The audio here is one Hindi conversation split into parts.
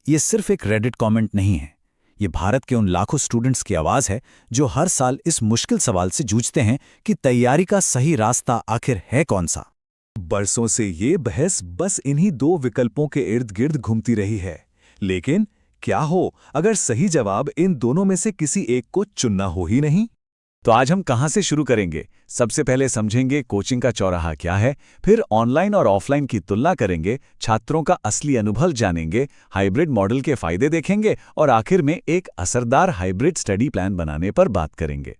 ये सिर्फ एक रेडिट कमेंट नहीं है। ये भारत के उन लाखों स्टूडेंट्स की आवाज़ है जो हर साल इस मुश्किल सवाल से जूझते हैं कि तैयारी का सही रास्ता आखिर है कौन सा। बरसों से ये बहस बस इन्हीं दो विकल्पों के इर्द गिर्द घूमती रही है। लेकिन क्या हो अगर सही जवाब इन दोनों में से किसी एक को चुनना हो ही नहीं? तो आज हम कहाँ से शुरू करेंगे? सबसे पहले समझेंगे कोचिंग का चौराहा क्या है, फिर ऑनलाइन और ऑफलाइन की तुलना करेंगे, छात्रों का असली अनुभव जानेंगे, हाइब्रिड मॉडल के फायदे देखेंगे और आखिर में एक असरदार हाइब्रिड स्टडी प्लान बनाने पर बात करेंगे।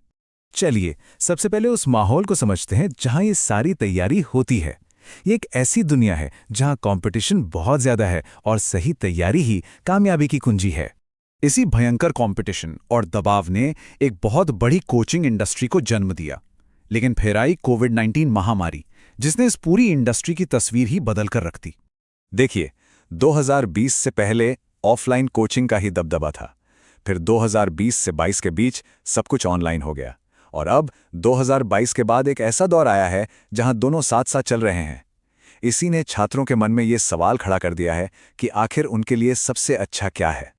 चलिए सबसे पहले उस माहौल को समझते हैं जहां ये सारी तैयारी होती है। ये एक ऐसी दुनिया है जहां कंपटीशन बहुत ज्यादा है और सही तैयारी ही कामयाबी की कुंजी है। इसी भयंकर कंपटीशन और दबाव ने एक बहुत बड़ी कोचिंग इंडस्ट्री को जन्म दिया। लेकिन फिर आई कोविड-19 महामारी, जिसने इस पूरी इंडस्ट्री की तस्वीर ही बदल कर रख दी। देखिए, 2020 से पहले ऑफलाइन कोचिंग का ही दबदबा था। फिर 2020 से 22 के बीच सब कुछ ऑनलाइन हो गया और अब 2022 के बाद एक ऐसा दौर आया है जहां दोनों साथ साथ चल रहे हैं। इसी ने छात्रों के मन में ये सवाल खड़ा कर दिया है कि आखिर उनके लिए सबसे अच्छा क्या है।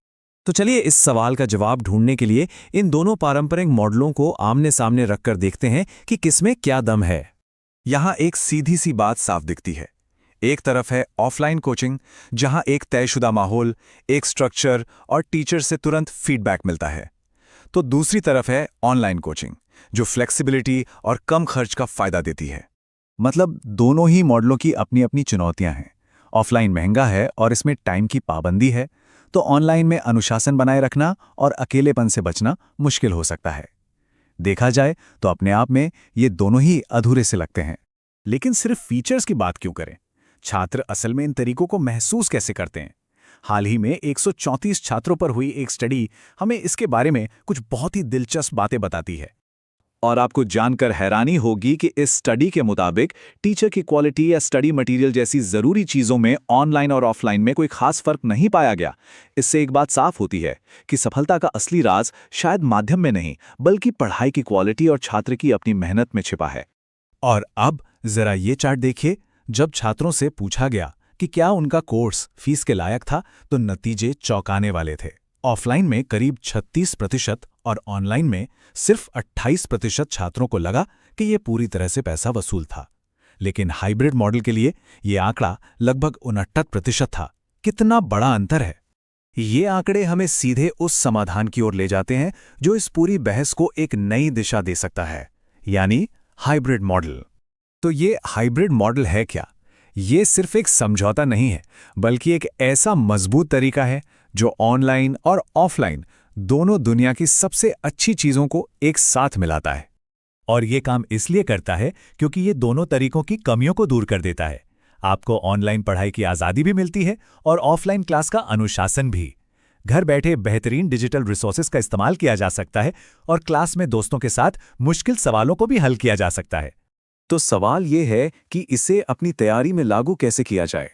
तो चलिए इस सवाल का जवाब ढूंढने के लिए इन दोनों पारंपरिक मॉडलों को आमने सामने रखकर देखते हैं कि किसमें क्या दम है। यहां एक सीधी सी बात साफ दिखती है। एक तरफ है ऑफलाइन कोचिंग, जहां एक तयशुदा माहौल, एक स्ट्रक्चर और टीचर से तुरंत फीडबैक मिलता है। तो दूसरी तरफ है ऑनलाइन कोचिंग, जो फ्लेक्सिबिलिटी और कम खर्च का फायदा देती है। मतलब दोनों ही मॉडलों की अपनी अपनी चुनौतियां हैं। ऑफलाइन महंगा है और इसमें टाइम की पाबंदी है, तो ऑनलाइन में अनुशासन बनाए रखना और अकेलेपन से बचना मुश्किल हो सकता है। देखा जाए तो अपने आप में ये दोनों ही अधूरे से लगते हैं। लेकिन सिर्फ फीचर्स की बात क्यों करें? छात्र असल में इन तरीकों को महसूस कैसे करते हैं? हाल ही में 134 छात्रों पर हुई एक स्टडी हमें इसके बारे में कुछ बहुत ही दिलचस्प बातें बताती है। और आपको जानकर हैरानी होगी कि इस स्टडी के मुताबिक टीचर की क्वालिटी या स्टडी मटेरियल जैसी जरूरी चीजों में ऑनलाइन और ऑफलाइन में कोई खास फर्क नहीं पाया गया। इससे एक बात साफ होती है कि सफलता का असली राज शायद माध्यम में नहीं, बल्कि पढ़ाई की क्वालिटी और छात्र की अपनी मेहनत में छिपा है। और अब जरा ये चार्ट देखिए। जब छात्रों से पूछा गया कि क्या उनका कोर्स फीस के लायक था, तो नतीजे चौंकाने वाले थे। ऑफलाइन में करीब 36% और ऑनलाइन में सिर्फ 28% छात्रों को लगा कि यह पूरी तरह से पैसा वसूल था। लेकिन हाइब्रिड मॉडल के लिए यह आंकड़ा लगभग 69% था। कितना बड़ा अंतर है! ये आंकड़े हमें सीधे उस समाधान की ओर ले जाते हैं जो इस पूरी बहस को एक नई दिशा दे सकता है, यानी हाइब्रिड मॉडल। तो ये हाइब्रिड मॉडल है क्या? ये सिर्फ एक समझौता नहीं है, बल्कि एक ऐसा मजबूत तरीका है जो ऑनलाइन और ऑफलाइन दोनों दुनिया की सबसे अच्छी चीजों को एक साथ मिलाता है। और ये काम इसलिए करता है क्योंकि ये दोनों तरीकों की कमियों को दूर कर देता है। आपको ऑनलाइन पढ़ाई की आज़ादी भी मिलती है और ऑफलाइन क्लास का अनुशासन भी। घर बैठे बेहतरीन डिजिटल रिसोर्सेज का इस्तेमाल किया जा सकता है और क्लास में दोस्तों के साथ मुश्किल सवालों को भी हल किया जा सकता है। तो सवाल ये है कि इसे अपनी तैयारी में लागू कैसे किया जाए।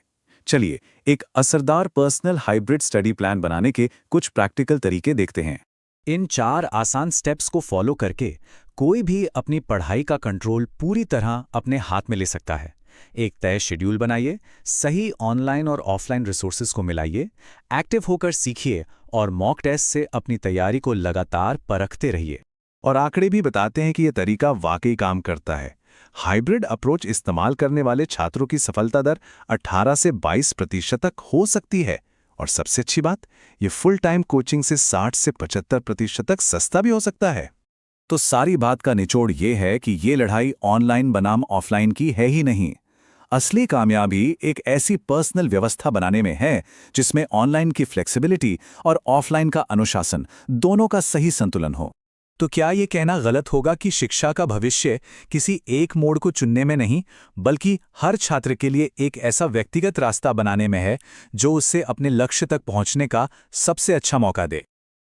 चलिए एक असरदार पर्सनल हाइब्रिड स्टडी प्लान बनाने के कुछ प्रैक्टिकल तरीके देखते हैं। इन 4 आसान स्टेप्स को फॉलो करके कोई भी अपनी पढ़ाई का कंट्रोल पूरी तरह अपने हाथ में ले सकता है। एक तय शेड्यूल बनाइए, सही ऑनलाइन और ऑफलाइन रिसोर्सेज को मिलाइए, एक्टिव होकर सीखिए और मॉक टेस्ट से अपनी तैयारी को लगातार परखते रहिए। और आंकड़े भी बताते हैं कि यह तरीका वाकई काम करता है। हाइब्रिड अप्रोच इस्तेमाल करने वाले छात्रों की सफलता दर 18 से 22% तक हो सकती है। और सबसे अच्छी बात, ये फुल टाइम कोचिंग से 60 से 75% तक सस्ता भी हो सकता है। तो सारी बात का निचोड़ ये है कि ये लड़ाई ऑनलाइन बनाम ऑफलाइन की है ही नहीं। असली कामयाबी एक ऐसी पर्सनल व्यवस्था बनाने में है जिसमें ऑनलाइन की फ्लेक्सिबिलिटी और ऑफलाइन का अनुशासन दोनों का सही संतुलन हो। तो क्या ये कहना गलत होगा कि शिक्षा का भविष्य किसी एक मोड़ को चुनने में नहीं, बल्कि हर छात्र के लिए एक ऐसा व्यक्तिगत रास्ता बनाने में है जो उससे अपने लक्ष्य तक पहुंचने का सबसे अच्छा मौका दे?